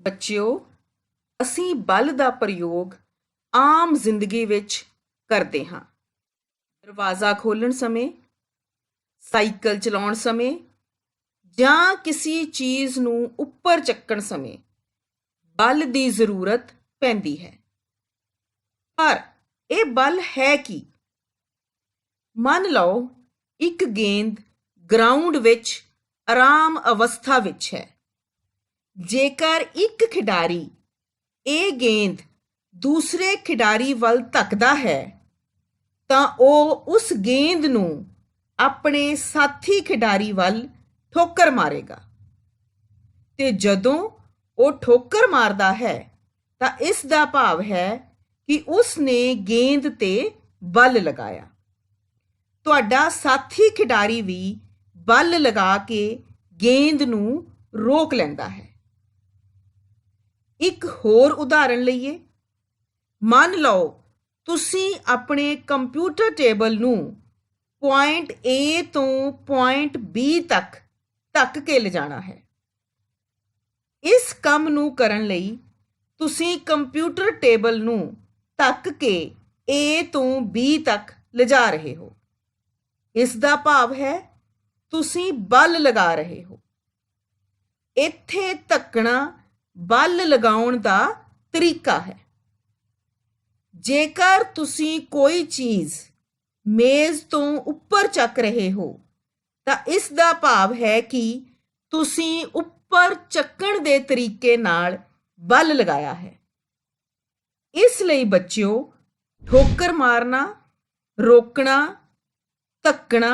ਬੱਚਿਓ, ਅਸੀਂ ਬਲ ਦਾ ਪ੍ਰਯੋਗ ਆਮ ਜ਼ਿੰਦਗੀ ਵਿੱਚ ਕਰਦੇ ਹਾਂ। ਦਰਵਾਜ਼ਾ ਖੋਲ੍ਹਣ ਸਮੇਂ, ਸਾਈਕਲ ਚਲਾਉਣ ਸਮੇਂ ਜਾਂ ਕਿਸੇ ਚੀਜ਼ ਨੂੰ ਉੱਪਰ ਚੱਕਣ ਸਮੇਂ ਬਲ ਦੀ ਜ਼ਰੂਰਤ ਪੈਂਦੀ ਹੈ। ਪਰ ਇਹ ਬਲ ਹੈ ਕੀ? ਮੰਨ ਲਓ ਇੱਕ ਗੇਂਦ ਗਰਾਊਂਡ ਵਿੱਚ ਆਰਾਮ ਅਵਸਥਾ ਵਿੱਚ ਹੈ। ਜੇਕਰ ਇੱਕ ਖਿਡਾਰੀ ਇਹ ਗੇਂਦ ਦੂਸਰੇ ਖਿਡਾਰੀ ਵੱਲ ਧੱਕਦਾ ਹੈ ਤਾਂ ਉਹ ਉਸ ਗੇਂਦ ਨੂੰ ਆਪਣੇ ਸਾਥੀ ਖਿਡਾਰੀ ਵੱਲ ਠੋਕਰ ਮਾਰੇਗਾ ਤੇ ਜਦੋਂ ਉਹ ਠੋਕਰ ਮਾਰਦਾ ਹੈ ਤਾਂ ਇਸ ਦਾ ਭਾਵ ਹੈ ਕਿ ਉਸ ਨੇ ਗੇਂਦ ਤੇ ਬਲ ਲਗਾਇਆ। ਤੁਹਾਡਾ ਸਾਥੀ ਖਿਡਾਰੀ ਵੀ ਬਲ ਲਗਾ ਕੇ ਗੇਂਦ ਨੂੰ ਰੋਕ ਲੈਂਦਾ ਹੈ। ਇੱਕ ਹੋਰ ਉਦਾਹਰਣ ਲਈਏ। ਮੰਨ ਲਓ ਤੁਸੀਂ ਆਪਣੇ ਕੰਪਿਊਟਰ ਟੇਬਲ ਨੂੰ ਪੁਆਇੰਟ A ਤੋਂ ਪੁਆਇੰਟ B ਤੱਕ ਧੱਕ ਕੇ ਲਿਜਾਣਾ ਹੈ। ਇਸ ਕੰਮ ਨੂੰ ਕਰਨ ਲਈ ਤੁਸੀਂ ਕੰਪਿਊਟਰ ਟੇਬਲ ਨੂੰ ਧੱਕ ਕੇ A ਤੋਂ B ਤੱਕ ਲਿਜਾ ਰਹੇ ਹੋ। ਇਸ ਦਾ ਭਾਵ ਹੈ ਤੁਸੀਂ ਬਲ ਲਗਾ ਰਹੇ ਹੋ। ਇੱਥੇ ਧੱਕਣਾ ਬਲ ਲਗਾਉਣ ਦਾ ਤਰੀਕਾ ਹੈ। ਜੇਕਰ ਤੁਸੀਂ ਕੋਈ ਚੀਜ਼ ਮੇਜ਼ ਤੋਂ ਉੱਪਰ ਚੱਕ ਰਹੇ ਹੋ ਤਾਂ ਇਸ ਦਾ ਭਾਵ ਹੈ ਕਿ ਤੁਸੀਂ ਉੱਪਰ ਚੱਕਣ ਦੇ ਤਰੀਕੇ ਨਾਲ ਬਲ ਲਗਾਇਆ ਹੈ। ਇਸ ਲਈ ਬੱਚਿਓ, ਠੋਕਰ ਮਾਰਨਾ, ਰੋਕਣਾ, ਧੱਕਣਾ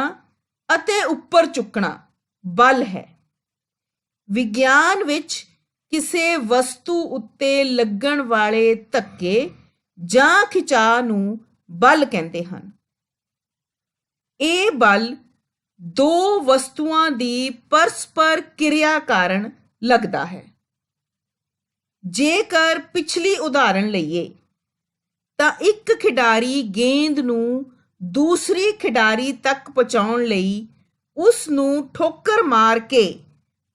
ਅਤੇ ਉੱਪਰ ਚੁੱਕਣਾ ਬਲ ਹੈ। ਵਿਗਿਆਨ ਵਿੱਚ ਕਿਸੇ ਵਸਤੂ ਉੱਤੇ ਲੱਗਣ ਵਾਲੇ ਧੱਕੇ ਜਾਂ ਖਿਚਾਅ ਨੂੰ ਬਲ ਕਹਿੰਦੇ ਹਨ। ਇਹ ਬਲ ਦੋ ਵਸਤੂਆਂ ਦੀ ਪਰਸਪਰ ਕਿਰਿਆ ਕਾਰਨ ਲੱਗਦਾ ਹੈ। ਜੇਕਰ ਪਿਛਲੀ ਉਦਾਹਰਣ ਲਈਏ ਤਾਂ ਇੱਕ ਖਿਡਾਰੀ ਗੇਂਦ ਨੂੰ ਦੂਸਰੀ ਖਿਡਾਰੀ ਤੱਕ ਪਹੁੰਚਾਉਣ ਲਈ ਉਸ ਨੂੰ ਠੋਕਰ ਮਾਰ ਕੇ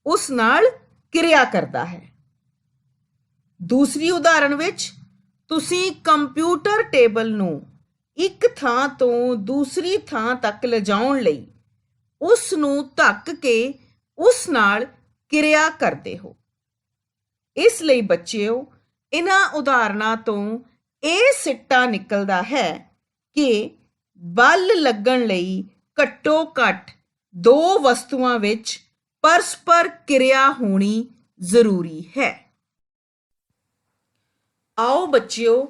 ਉਸ ਨਾਲ ਕਿਰਿਆ ਕਰਦਾ ਹੈ। ਦੂਸਰੀ ਉਦਾਹਰਣ ਵਿੱਚ ਤੁਸੀਂ ਕੰਪਿਊਟਰ ਟੇਬਲ ਨੂੰ ਇੱਕ ਥਾਂ ਤੋਂ ਦੂਸਰੀ ਥਾਂ ਤੱਕ ਲਿਜਾਉਣ ਲਈ ਉਸ ਨੂੰ ਧੱਕ ਕੇ ਉਸ ਨਾਲ ਕਿਰਿਆ ਕਰਦੇ ਹੋ। ਇਸ ਲਈ ਬੱਚਿਓ, ਇਹਨਾਂ ਉਦਾਹਰਣਾਂ ਤੋਂ ਇਹ ਸਿੱਟਾ ਨਿਕਲਦਾ ਹੈ ਕਿ ਬਲ ਲੱਗਣ ਲਈ ਘੱਟੋ ਘੱਟ ਦੋ ਵਸਤੂਆਂ ਵਿੱਚ ਪਰਸਪਰ ਕਿਰਿਆ ਹੋਣੀ ਜ਼ਰੂਰੀ ਹੈ। ਆਓ ਬੱਚਿਓ,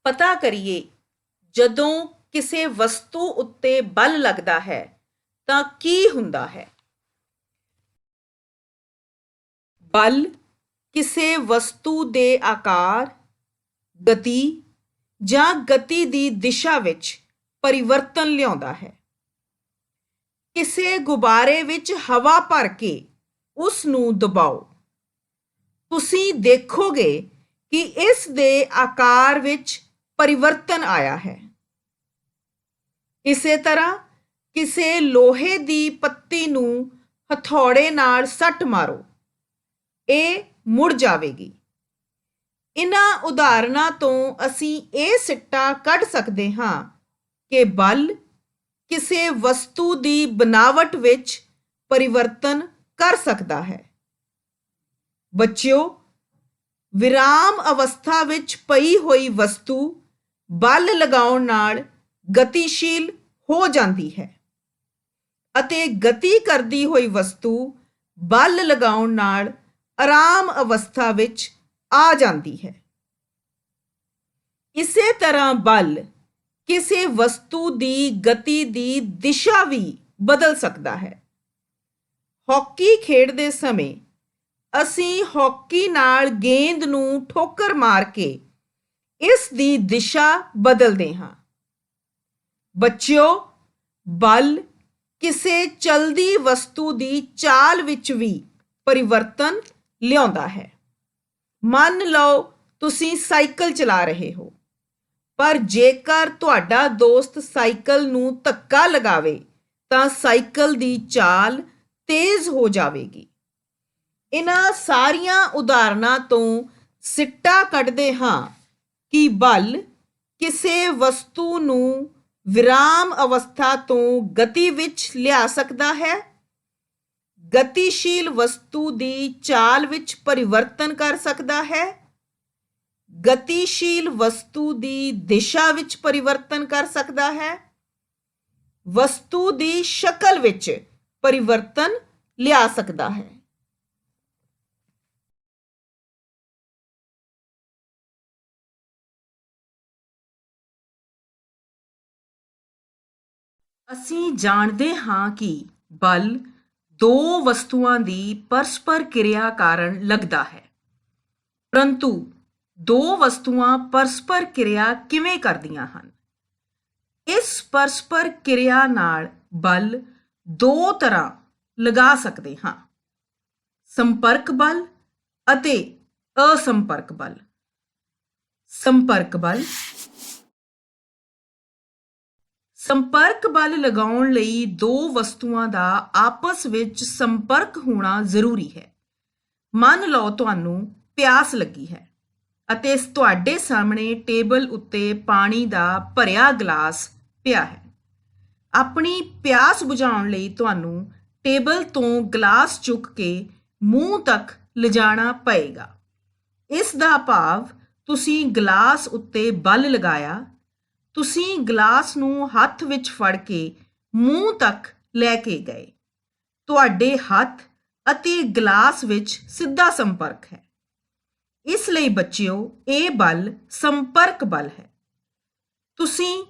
ਪਤਾ ਕਰੀਏ ਜਦੋਂ ਕਿਸੇ ਵਸਤੂ ਉੱਤੇ ਬਲ ਲੱਗਦਾ ਹੈ ਤਾਂ ਕੀ ਹੁੰਦਾ ਹੈ। ਬਲ ਕਿਸੇ ਵਸਤੂ ਦੇ ਆਕਾਰ, ਗਤੀ ਜਾਂ ਗਤੀ ਦੀ ਦਿਸ਼ਾ ਵਿੱਚ ਪਰਿਵਰਤਨ ਲਿਆਉਂਦਾ ਹੈ। ਕਿਸੇ ਗੁਬਾਰੇ ਵਿੱਚ ਹਵਾ ਭਰ ਕੇ ਉਸ ਨੂੰ ਦਬਾਓ। ਤੁਸੀਂ ਦੇਖੋਗੇ ਕਿ ਇਸ ਦੇ ਆਕਾਰ ਵਿੱਚ ਪਰਿਵਰਤਨ ਆਇਆ ਹੈ। ਇਸੇ ਤਰ੍ਹਾਂ ਕਿਸੇ ਲੋਹੇ ਦੀ ਪੱਤੀ ਨੂੰ ਹਥੌੜੇ ਨਾਲ ਸੱਟ ਮਾਰੋ, ਇਹ ਮੁੜ ਜਾਵੇਗੀ। ਇਹਨਾਂ ਉਦਾਹਰਣਾਂ ਤੋਂ ਅਸੀਂ ਇਹ ਸਿੱਟਾ ਕੱਢ ਸਕਦੇ ਹਾਂ ਕਿ ਬਲ ਕਿਸੇ ਵਸਤੂ ਦੀ ਬਣਾਵਟ ਵਿੱਚ ਪਰਿਵਰਤਨ ਕਰ ਸਕਦਾ ਹੈ। ਬੱਚਿਓ, ਵਿਰਾਮ ਅਵਸਥਾ ਵਿੱਚ ਪਈ ਹੋਈ ਵਸਤੂ ਬਲ ਲਗਾਉਣ ਨਾਲ ਗਤੀਸ਼ੀਲ ਹੋ ਜਾਂਦੀ ਹੈ ਅਤੇ ਗਤੀ ਕਰਦੀ ਹੋਈ ਵਸਤੂ ਬਲ ਲਗਾਉਣ ਨਾਲ ਆਰਾਮ ਅਵਸਥਾ ਵਿੱਚ ਆ ਜਾਂਦੀ ਹੈ। ਇਸੇ ਤਰ੍ਹਾਂ ਬਲ ਕਿਸੇ ਵਸਤੂ ਦੀ ਗਤੀ ਦੀ ਦਿਸ਼ਾ ਵੀ ਬਦਲ ਸਕਦਾ ਹੈ। ਹਾਕੀ ਖੇਡਦੇ ਸਮੇਂ ਅਸੀਂ ਹਾਕੀ ਨਾਲ ਗੇਂਦ ਨੂੰ ਠੋਕਰ ਮਾਰ ਕੇ ਇਸ ਦੀ ਦਿਸ਼ਾ ਬਦਲਦੇ ਹਾਂ। ਬੱਚਿਓ, ਬਲ ਕਿਸੇ ਚਲਦੀ ਵਸਤੂ ਦੀ ਚਾਲ ਵਿੱਚ ਵੀ ਪਰਿਵਰਤਨ ਲਿਆਉਂਦਾ ਹੈ। ਮੰਨ ਲਓ ਤੁਸੀਂ ਸਾਈਕਲ ਚਲਾ ਰਹੇ ਹੋ, ਪਰ ਜੇਕਰ ਤੁਹਾਡਾ ਦੋਸਤ ਸਾਈਕਲ ਨੂੰ ਧੱਕਾ ਲਗਾਵੇ ਤਾਂ ਸਾਈਕਲ ਦੀ ਚਾਲ ਤੇਜ਼ ਹੋ ਜਾਵੇਗੀ। ਇਹਨਾਂ ਸਾਰੀਆਂ ਉਦਾਹਰਨਾਂ ਤੋਂ ਸਿੱਟਾ ਕੱਢਦੇ ਹਾਂ ਕਿ ਬਲ ਕਿਸੇ ਵਸਤੂ ਨੂੰ ਵਿਰਾਮ ਅਵਸਥਾ ਤੋਂ ਗਤੀ ਵਿੱਚ ਲਿਆ ਸਕਦਾ ਹੈ, ਗਤੀਸ਼ੀਲ ਵਸਤੂ ਦੀ ਚਾਲ ਵਿੱਚ ਪਰਿਵਰਤਨ ਕਰ ਸਕਦਾ ਹੈ, ਗਤੀਸ਼ੀਲ ਵਸਤੂ ਦੀ ਦਿਸ਼ਾ ਵਿੱਚ ਪਰਿਵਰਤਨ ਕਰ ਸਕਦਾ ਹੈ, ਵਸਤੂ ਦੀ ਸ਼ਕਲ ਵਿੱਚ ਪਰਿਵਰਤਨ ਲਿਆ ਸਕਦਾ ਹੈ। ਅਸੀਂ ਜਾਣਦੇ ਹਾਂ ਕਿ ਬਲ ਦੋ ਵਸਤੂਆਂ ਦੀ ਪਰਸਪਰ ਕਿਰਿਆ ਕਾਰਨ ਲੱਗਦਾ ਹੈ, ਪਰੰਤੂ ਦੋ ਵਸਤੂਆਂ ਪਰਸਪਰ ਕਿਰਿਆ ਕਿਵੇਂ ਕਰਦੀਆਂ ਹਨ? ਇਸ ਪਰਸਪਰ ਕਿਰਿਆ ਨਾਲ ਬਲ ਦੋ ਤਰ੍ਹਾਂ ਲਗਾ ਸਕਦੇ ਹਾਂ, ਸੰਪਰਕ ਬਲ ਅਤੇ ਅਸੰਪਰਕ ਬਲ। ਸੰਪਰਕ ਬਲ ਸੰਪਰਕ ਬਲ ਲਗਾਉਣ ਲਈ ਦੋ ਵਸਤੂਆਂ ਦਾ ਆਪਸ ਵਿੱਚ ਸੰਪਰਕ ਹੋਣਾ ਜ਼ਰੂਰੀ ਹੈ। ਮੰਨ ਲਓ ਤੁਹਾਨੂੰ ਪਿਆਸ ਲੱਗੀ ਹੈ ਅਤੇ ਤੁਹਾਡੇ ਸਾਹਮਣੇ ਟੇਬਲ ਉੱਤੇ ਪਾਣੀ ਦਾ ਭਰਿਆ ਗਲਾਸ ਪਿਆ ਹੈ। ਆਪਣੀ ਪਿਆਸ ਬੁਝਾਉਣ ਲਈ ਤੁਹਾਨੂੰ ਟੇਬਲ ਤੋਂ ਗਲਾਸ ਚੁੱਕ ਕੇ ਮੂੰਹ ਤੱਕ ਲਿਜਾਣਾ ਪਏਗਾ। ਇਸ ਦਾ ਭਾਵ ਤੁਸੀਂ ਗਲਾਸ ਉੱਤੇ ਬਲ ਲਗਾਇਆ, ਤੁਸੀਂ ਗਲਾਸ ਨੂੰ ਹੱਥ ਵਿੱਚ ਫੜ ਕੇ ਮੂੰਹ ਤੱਕ ਲੈ ਕੇ ਗਏ। ਤੁਹਾਡੇ ਹੱਥ ਅਤੇ ਗਲਾਸ ਵਿੱਚ ਸਿੱਧਾ ਸੰਪਰਕ ਹੈ। ਇਸ ਲਈ ਬੱਚਿਓ, ਇਹ ਬਲ ਸੰਪਰਕ ਬਲ ਹੈ। ਤੁਸੀਂ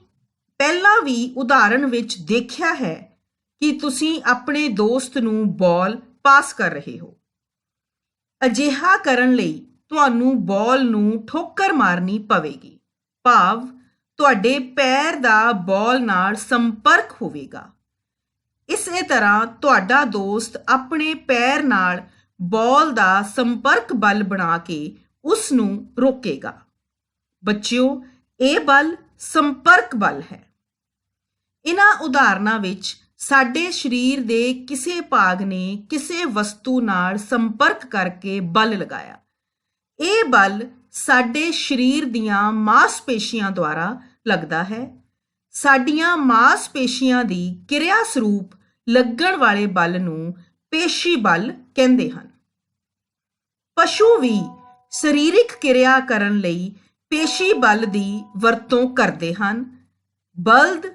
ਪਹਿਲਾਂ ਵੀ ਉਦਾਹਰਣ ਵਿੱਚ ਦੇਖਿਆ ਹੈ ਕਿ ਤੁਸੀਂ ਆਪਣੇ ਦੋਸਤ ਨੂੰ ਬਾਲ ਪਾਸ ਕਰ ਰਹੇ ਹੋ। ਅਜਿਹਾ ਕਰਨ ਲਈ ਤੁਹਾਨੂੰ ਬਾਲ ਨੂੰ ਠੋਕਰ ਮਾਰਨੀ ਪਵੇਗੀ, ਭਾਵ ਤੁਹਾਡੇ ਪੈਰ ਦਾ ਬਾਲ ਨਾਲ ਸੰਪਰਕ ਹੋਵੇਗਾ। ਇਸੇ ਤਰ੍ਹਾਂ ਤੁਹਾਡਾ ਦੋਸਤ ਆਪਣੇ ਪੈਰ ਨਾਲ ਬਾਲ ਦਾ ਸੰਪਰਕ ਬਲ ਬਣਾ ਕੇ ਉਸ ਨੂੰ ਰੋਕੇਗਾ। ਬੱਚਿਓ, ਇਹ ਬਲ ਸੰਪਰਕ ਬਲ ਹੈ। ਇਹਨਾਂ ਉਦਾਹਰਨਾਂ ਵਿੱਚ ਸਾਡੇ ਸਰੀਰ ਦੇ ਕਿਸੇ ਭਾਗ ਨੇ ਕਿਸੇ ਵਸਤੂ ਨਾਲ ਸੰਪਰਕ ਕਰਕੇ ਬਲ ਲਗਾਇਆ। ਇਹ ਬਲ ਸਾਡੇ ਸਰੀਰ ਦੀਆਂ ਮਾਸਪੇਸ਼ੀਆਂ ਦੁਆਰਾ ਲੱਗਦਾ ਹੈ। ਸਾਡੀਆਂ ਮਾਸਪੇਸ਼ੀਆਂ ਦੀ ਕਿਰਿਆ ਸਰੂਪ ਲੱਗਣ ਵਾਲੇ ਬਲ ਨੂੰ ਪੇਸ਼ੀ ਬਲ ਕਹਿੰਦੇ ਹਨ। ਪਸ਼ੂ ਵੀ ਸਰੀਰਕ ਕਿਰਿਆ ਕਰਨ ਲਈ ਪੇਸ਼ੀ ਬਲ ਦੀ ਵਰਤੋਂ ਕਰਦੇ ਹਨ। ਬਲਦ,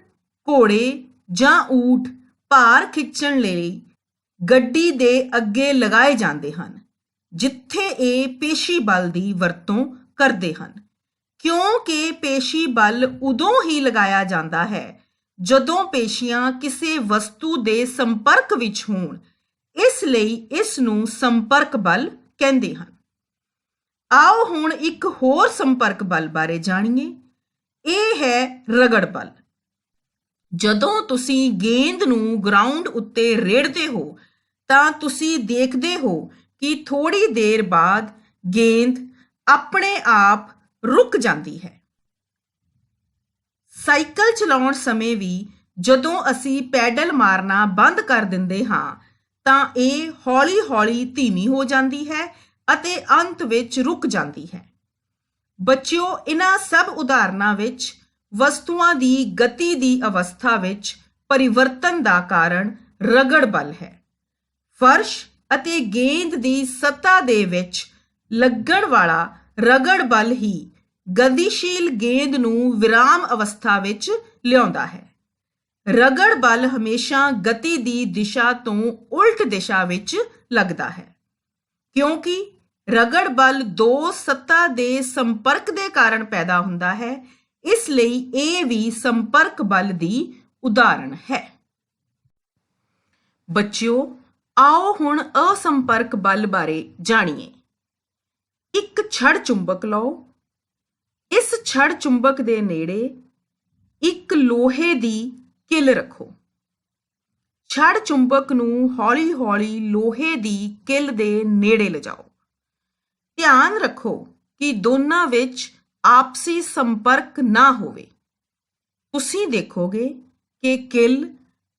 ਘੋੜੇ ਜਾਂ ਊਠ ਭਾਰ ਖਿੱਚਣ ਲਈ ਗੱਡੀ ਦੇ ਅੱਗੇ ਲਗਾਏ ਜਾਂਦੇ ਹਨ, ਜਿੱਥੇ ਇਹ ਪੇਸ਼ੀ ਬਲ ਦੀ ਵਰਤੋਂ ਕਰਦੇ ਹਨ, ਕਿਉਂਕਿ ਪੇਸ਼ੀ ਬਲ ਉਦੋਂ ਹੀ ਲਗਾਇਆ ਜਾਂਦਾ ਹੈ ਜਦੋਂ ਪੇਸ਼ੀਆਂ ਕਿਸੇ ਵਸਤੂ ਦੇ ਸੰਪਰਕ ਵਿੱਚ ਹੋਣ। ਇਸ ਲਈ ਇਸ ਨੂੰ ਸੰਪਰਕ ਬਲ ਕਹਿੰਦੇ ਹਨ। ਆਓ ਹੁਣ ਇੱਕ ਹੋਰ ਸੰਪਰਕ ਬਲ ਬਾਰੇ ਜਾਣੀਏ। ਇਹ ਹੈ ਰਗੜ ਬਲ। ਜਦੋਂ ਤੁਸੀਂ ਗੇਂਦ ਨੂੰ ਗਰਾਊਂਡ ਉੱਤੇ ਰੇੜਦੇ ਹੋ ਤਾਂ ਤੁਸੀਂ ਦੇਖਦੇ ਹੋ ਕਿ ਥੋੜੀ ਦੇਰ ਬਾਅਦ ਗੇਂਦ ਆਪਣੇ ਆਪ ਰੁਕ ਜਾਂਦੀ ਹੈ। ਸਾਈਕਲ ਚਲਾਉਣ ਸਮੇਂ ਵੀ ਜਦੋਂ ਅਸੀਂ ਪੈਡਲ ਮਾਰਨਾ ਬੰਦ ਕਰ ਦਿੰਦੇ ਹਾਂ ਤਾਂ ਇਹ ਹੌਲੀ-ਹੌਲੀ ਧੀਮੀ ਹੋ ਜਾਂਦੀ ਹੈ ਅਤੇ ਅੰਤ ਵਿੱਚ ਰੁਕ ਜਾਂਦੀ ਹੈ। ਬੱਚਿਓ, ਇਹਨਾਂ ਸਭ ਉਦਾਹਰਨਾਂ ਵਿੱਚ ਵਸਤੂਆਂ ਦੀ ਗਤੀ ਦੀ ਅਵਸਥਾ ਵਿੱਚ ਪਰਿਵਰਤਨ ਦਾ ਕਾਰਨ ਰਗੜ ਬਲ ਹੈ। ਫਰਸ਼ ਅਤੇ ਗੇਂਦ ਦੀ ਸਤ੍ਹਾ ਦੇ ਵਿੱਚ ਲੱਗਣ ਵਾਲਾ ਰਗੜ ਬਲ ਹੀ ਗਤੀਸ਼ੀਲ ਗੇਂਦ ਨੂੰ ਵਿਰਾਮ ਅਵਸਥਾ ਵਿੱਚ ਲਿਆਉਂਦਾ ਹੈ। ਰਗੜ ਬਲ ਹਮੇਸ਼ਾ ਗਤੀ ਦੀ ਦਿਸ਼ਾ ਤੋਂ ਉਲਟ ਦਿਸ਼ਾ ਵਿੱਚ ਲੱਗਦਾ ਹੈ, ਕਿਉਂਕਿ ਰਗੜ ਬਲ ਦੋ ਸਤ੍ਹਾ ਦੇ ਸੰਪਰਕ ਦੇ ਕਾਰਨ ਪੈਦਾ ਹੁੰਦਾ ਹੈ। ਇਸ ਲਈ ਇਹ ਵੀ ਸੰਪਰਕ ਬਲ ਦੀ ਉਦਾਹਰਣ ਹੈ। ਬੱਚਿਓ, ਆਓ ਹੁਣ ਅਸੰਪਰਕ ਬਲ ਬਾਰੇ ਜਾਣੀਏ। ਇੱਕ ਛੜ ਚੁੰਬਕ ਲਓ। ਇਸ ਛੜ ਚੁੰਬਕ ਦੇ ਨੇੜੇ ਇੱਕ ਲੋਹੇ ਦੀ ਕਿੱਲ ਰੱਖੋ। ਛੜ ਚੁੰਬਕ ਨੂੰ ਹੌਲੀ-ਹੌਲੀ ਲੋਹੇ ਦੀ ਕਿੱਲ ਦੇ ਨੇੜੇ ਲਿਜਾਓ। ਧਿਆਨ ਰੱਖੋ ਕਿ ਦੋਨਾਂ ਵਿੱਚ ਆਪਸੀ ਸੰਪਰਕ ਨਾ ਹੋਵੇ। ਤੁਸੀਂ ਦੇਖੋਗੇ ਕਿ ਕਿੱਲ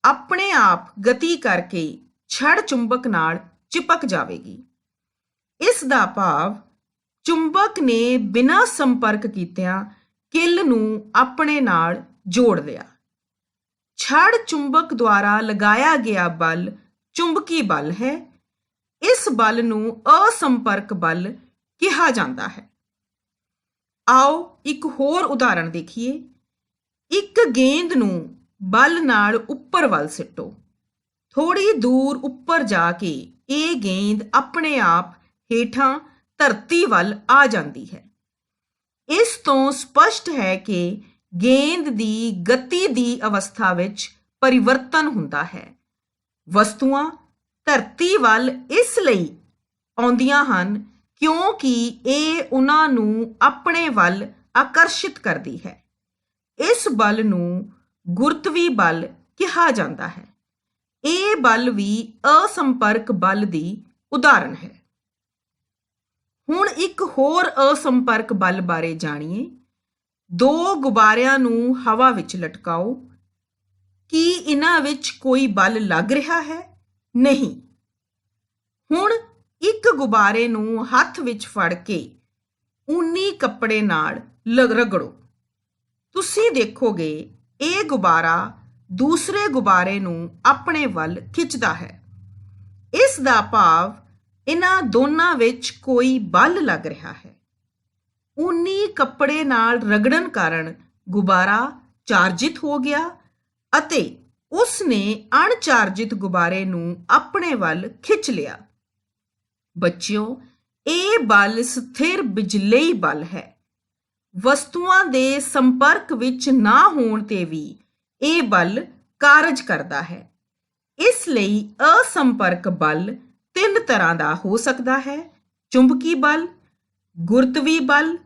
ਆਪਣੇ ਆਪ ਗਤੀ ਕਰਕੇ ਛੜ ਚੁੰਬਕ ਨਾਲ ਚਿਪਕ ਜਾਵੇਗੀ। ਇਸ ਦਾ ਭਾਵ ਚੁੰਬਕ ਨੇ ਬਿਨਾਂ ਸੰਪਰਕ ਕੀਤਿਆਂ ਕਿੱਲ ਨੂੰ ਆਪਣੇ ਨਾਲ ਜੋੜ ਲਿਆ। ਛੜ ਚੁੰਬਕ ਦੁਆਰਾ ਲਗਾਇਆ ਗਿਆ ਬਲ ਚੁੰਬਕੀ ਬਲ ਹੈ। ਇਸ ਬਲ ਨੂੰ ਅਸੰਪਰਕ ਬਲ ਕਿਹਾ ਜਾਂਦਾ ਹੈ। ਆਓ ਇੱਕ ਹੋਰ ਉਦਾਹਰਣ ਦੇਖੀਏ। ਇੱਕ ਗੇਂਦ ਨੂੰ ਬਲ ਨਾਲ ਉੱਪਰ ਵੱਲ ਸਿੱਟੋ। ਥੋੜ੍ਹੀ ਦੂਰ ਉੱਪਰ ਜਾ ਕੇ ਇਹ ਗੇਂਦ ਆਪਣੇ ਆਪ ਹੇਠਾਂ ਧਰਤੀ ਵੱਲ ਆ ਜਾਂਦੀ ਹੈ। ਇਸ ਤੋਂ ਸਪਸ਼ਟ ਹੈ ਕਿ ਗੇਂਦ ਦੀ ਗਤੀ ਦੀ ਅਵਸਥਾ ਵਿੱਚ ਪਰਿਵਰਤਨ ਹੁੰਦਾ ਹੈ। ਵਸਤੂਆਂ ਧਰਤੀ ਵੱਲ ਇਸ ਲਈ ਆਉਂਦੀਆਂ ਹਨ ਕਿਉਂਕਿ ਇਹ ਉਹਨਾਂ ਨੂੰ ਆਪਣੇ ਵੱਲ ਆਕਰਸ਼ਿਤ ਕਰਦੀ ਹੈ। ਇਸ ਬਲ ਨੂੰ ਗੁਰੁਤਵੀ ਬਲ ਕਿਹਾ ਜਾਂਦਾ ਹੈ। ਇਹ ਬਲ ਵੀ ਅਸੰਪਰਕ ਬਲ ਦੀ ਉਦਾਹਰਣ ਹੈ। ਹੁਣ ਇੱਕ ਹੋਰ ਅਸੰਪਰਕ ਬਲ ਬਾਰੇ ਜਾਣੀਏ। ਦੋ ਗੁਬਾਰਿਆਂ ਨੂੰ ਹਵਾ ਵਿੱਚ ਲਟਕਾਓ। ਕੀ ਇਹਨਾਂ ਵਿੱਚ ਕੋਈ ਬਲ ਲੱਗ ਰਿਹਾ ਹੈ? ਨਹੀਂ। ਹੁਣ ਇੱਕ ਗੁਬਾਰੇ ਨੂੰ ਹੱਥ ਵਿੱਚ ਫੜ ਕੇ ਊਨੀ ਕੱਪੜੇ ਨਾਲ ਰਗੜੋ। ਤੁਸੀਂ ਦੇਖੋਗੇ ਇਹ ਗੁਬਾਰਾ ਦੂਸਰੇ ਗੁਬਾਰੇ ਨੂੰ ਆਪਣੇ ਵੱਲ ਖਿੱਚਦਾ ਹੈ। ਇਸ ਦਾ ਭਾਵ ਇਹਨਾਂ ਦੋਨਾਂ ਵਿੱਚ ਕੋਈ ਬਲ ਲੱਗ ਰਿਹਾ ਹੈ। ਊਨੀ ਕੱਪੜੇ ਨਾਲ ਰਗੜਨ ਕਾਰਨ ਗੁਬਾਰਾ ਚਾਰਜਿਤ ਹੋ ਗਿਆ ਅਤੇ ਉਸ ਨੇ ਅਣਚਾਰਜਿਤ ਗੁਬਾਰੇ ਨੂੰ ਆਪਣੇ ਵੱਲ ਖਿੱਚ ਲਿਆ। ਬੱਚਿਓ, ਇਹ ਬਲ ਸਥਿਰ ਬਿਜਲਈ ਬਲ ਹੈ। ਵਸਤੂਆਂ ਦੇ ਸੰਪਰਕ ਵਿੱਚ ਨਾ ਹੋਣ ਤੇ ਵੀ ਇਹ ਬਲ ਕਾਰਜ ਕਰਦਾ ਹੈ। ਇਸ ਲਈ ਅਸੰਪਰਕ ਬਲ ਤਿੰਨ ਤਰ੍ਹਾਂ ਦਾ ਹੋ ਸਕਦਾ ਹੈ: ਚੁੰਬਕੀ ਬਲ, ਗੁਰੁਤਵੀ ਬਲ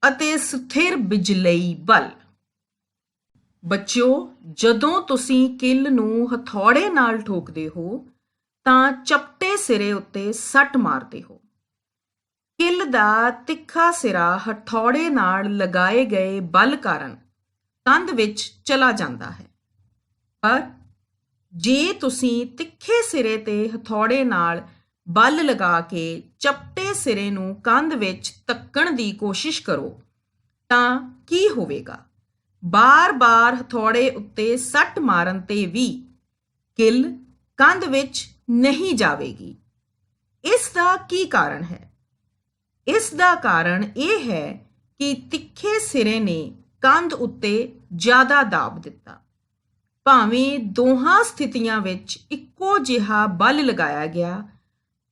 ਅਤੇ ਸਥਿਰ ਬਿਜਲਈ ਬਲ। ਬੱਚਿਓ, ਜਦੋਂ ਤੁਸੀਂ ਕਿੱਲ ਨੂੰ ਹਥੌੜੇ ਨਾਲ ਠੋਕਦੇ ਹੋ ਤਾਂ ਚਪਟੇ ਸਿਰੇ ਉੱਤੇ ਸੱਟ ਮਾਰਦੇ ਹੋ। ਕਿੱਲ ਦਾ ਤਿੱਖਾ ਸਿਰਾ ਹਥੌੜੇ ਨਾਲ ਲਗਾਏ ਗਏ ਬਲ ਕਾਰਨ ਕੰਧ ਵਿੱਚ ਚਲਾ ਜਾਂਦਾ ਹੈ। ਪਰ ਜੇ ਤੁਸੀਂ ਤਿੱਖੇ ਸਿਰੇ ਤੇ ਹਥੌੜੇ ਨਾਲ ਬਲ ਲਗਾ ਕੇ ਚਪਟੇ ਸਿਰੇ ਨੂੰ ਕੰਧ ਵਿੱਚ ਧੱਕਣ ਦੀ ਕੋਸ਼ਿਸ਼ ਕਰੋ ਤਾਂ ਕੀ ਹੋਵੇਗਾ? ਬਾਰ-ਬਾਰ ਹਥੌੜੇ ਉੱਤੇ ਸੱਟ ਮਾਰਨ ਤੇ ਵੀ ਕਿੱਲ ਕੰਧ ਵਿੱਚ ਨਹੀਂ ਜਾਵੇਗੀ। ਇਸ ਦਾ ਕੀ ਕਾਰਨ ਹੈ? ਇਸ ਦਾ ਕਾਰਨ ਇਹ ਹੈ ਕਿ ਤਿੱਖੇ ਸਿਰੇ ਨੇ ਕੰਧ ਉੱਤੇ ਜ਼ਿਆਦਾ ਦਾਬ ਦਿੱਤਾ। ਭਾਵੇਂ ਦੋਹਾਂ ਸਥਿਤੀਆਂ ਵਿੱਚ ਇੱਕੋ ਜਿਹਾ ਬਲ ਲਗਾਇਆ ਗਿਆ,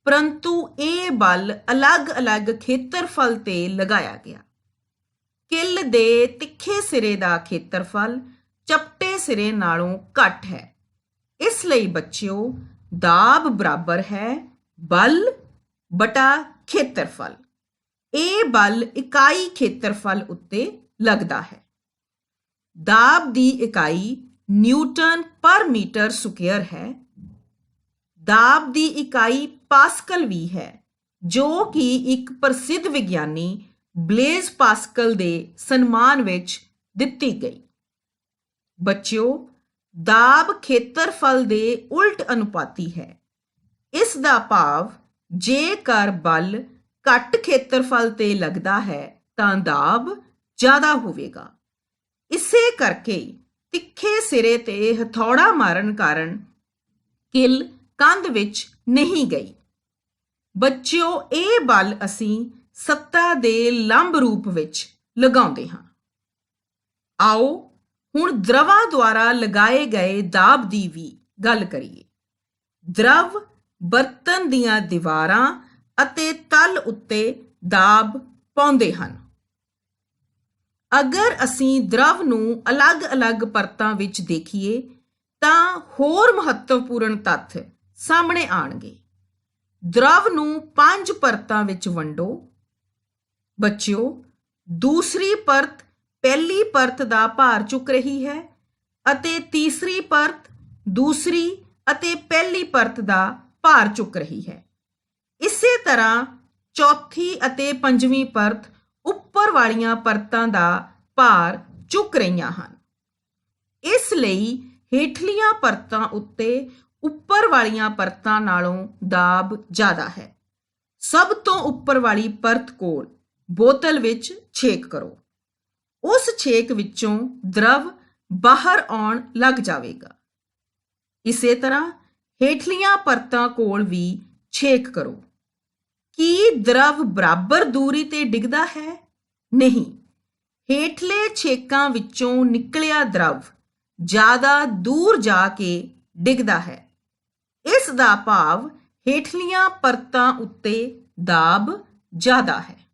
ਪਰੰਤੂ ਇਹ ਬਲ ਅਲੱਗ-ਅਲੱਗ ਖੇਤਰਫਲ ਤੇ ਲਗਾਇਆ ਗਿਆ। ਕਿੱਲ ਦੇ ਤਿੱਖੇ ਸਿਰੇ ਦਾ ਖੇਤਰਫਲ ਚਪਟੇ ਸਿਰੇ ਨਾਲੋਂ ਘੱਟ ਹੈ। ਇਸ ਲਈ ਬੱਚਿਓ, ਦਾਬ ਬਰਾਬਰ ਹੈ ਬਲ ਬਟਾ ਖੇਤਰਫਲ। ਇਹ ਬਲ ਇਕਾਈ ਖੇਤਰਫਲ ਉੱਤੇ ਲੱਗਦਾ ਹੈ। ਦਾਬ ਦੀ ਇਕਾਈ ਨਿਊਟਨ ਪਰ ਮੀਟਰ ਸਕੁਅਰ ਹੈ। ਦਾਬ ਦੀ ਇਕਾਈ ਪਾਸਕਲ ਵੀ ਹੈ, ਜੋ ਕਿ ਇੱਕ ਪ੍ਰਸਿੱਧ ਵਿਗਿਆਨੀ ਬਲੇਜ਼ ਪਾਸਕਲ ਦੇ ਸਨਮਾਨ ਵਿੱਚ ਦਿੱਤੀ ਗਈ। ਬੱਚਿਓ, ਦਾਬ ਖੇਤਰਫਲ ਦੇ ਉਲਟ ਅਨੁਪਾਤੀ ਹੈ। ਇਸ ਦਾ ਭਾਵ ਜੇਕਰ ਬਲ ਘੱਟ ਖੇਤਰਫਲ ਤੇ ਲੱਗਦਾ ਹੈ ਤਾਂ ਦਾਬ ਜ਼ਿਆਦਾ ਹੋਵੇਗਾ। ਇਸੇ ਕਰਕੇ ਤਿੱਖੇ ਸਿਰੇ ਤੇ ਹਥੌੜਾ ਮਾਰਨ ਕਾਰਨ ਕਿੱਲ ਕੰਧ ਵਿੱਚ ਨਹੀਂ ਗਈ। ਬੱਚਿਓ, ਇਹ ਬਲ ਅਸੀਂ ਸੱਤਾ ਦੇ ਲੰਬ ਰੂਪ ਵਿੱਚ ਲਗਾਉਂਦੇ ਹਾਂ। ਆਓ ਹੁਣ ਦਰਵਾਂ ਦੁਆਰਾ ਲਗਾਏ ਗਏ ਦਾਬ ਦੀ ਵੀ ਗੱਲ ਕਰੀਏ। ਦਰਵ ਬਰਤਨ ਦੀਆਂ ਦੀਵਾਰਾਂ ਅਤੇ ਤਲ ਉੱਤੇ ਦਾਬ ਪਾਉਂਦੇ ਹਨ। ਅਗਰ ਅਸੀਂ ਦਰਵ ਨੂੰ ਅਲੱਗ-ਅਲੱਗ ਪਰਤਾਂ ਵਿੱਚ ਦੇਖੀਏ ਤਾਂ ਹੋਰ ਮਹੱਤਵਪੂਰਨ ਤੱਥ ਸਾਹਮਣੇ ਆਉਣਗੇ। ਦਰਵ ਨੂੰ 5 ਪਰਤਾਂ ਵਿੱਚ ਵੰਡੋ। ਬੱਚਿਓ, ਦੂਸਰੀ ਪਰਤ ਪਹਿਲੀ ਪਰਤ ਦਾ ਭਾਰ ਚੁੱਕ ਰਹੀ ਹੈ ਅਤੇ ਤੀਸਰੀ ਪਰਤ ਦੂਸਰੀ ਅਤੇ ਪਹਿਲੀ ਪਰਤ ਦਾ ਭਾਰ ਚੁੱਕ ਰਹੀ ਹੈ। ਇਸੇ ਤਰ੍ਹਾਂ ਚੌਥੀ ਅਤੇ ਪੰਜਵੀਂ ਪਰਤ ਉੱਪਰ ਵਾਲੀਆਂ ਪਰਤਾਂ ਦਾ ਭਾਰ ਚੁੱਕ ਰਹੀਆਂ ਹਨ। ਇਸ ਲਈ ਹੇਠਲੀਆਂ ਪਰਤਾਂ ਉੱਤੇ ਉੱਪਰ ਵਾਲੀਆਂ ਪਰਤਾਂ ਨਾਲੋਂ ਦਾਬ ਜ਼ਿਆਦਾ ਹੈ। ਸਭ ਤੋਂ ਉੱਪਰ ਵਾਲੀ ਪਰਤ ਕੋਲ ਬੋਤਲ ਵਿੱਚ ਛੇਕ ਕਰੋ। ਉਸ ਛੇਕ ਵਿੱਚੋਂ ਦਰਵ ਬਾਹਰ ਆਉਣ ਲੱਗ ਜਾਵੇਗਾ। ਇਸੇ ਤਰ੍ਹਾਂ ਹੇਠਲੀਆਂ ਪਰਤਾਂ ਕੋਲ ਵੀ ਛੇਕ ਕਰੋ। ਕੀ ਦਰਵ ਬਰਾਬਰ ਦੂਰੀ ਤੇ ਡਿੱਗਦਾ ਹੈ? ਨਹੀਂ, ਹੇਠਲੇ ਛੇਕਾਂ ਵਿੱਚੋਂ ਨਿਕਲਿਆ ਦਰਵ ਜ਼ਿਆਦਾ ਦੂਰ ਜਾ ਕੇ ਡਿੱਗਦਾ ਹੈ। ਇਸ ਦਾ ਭਾਵ ਹੇਠਲੀਆਂ ਪਰਤਾਂ ਉੱਤੇ ਦਾਬ ਜ਼ਿਆਦਾ ਹੈ।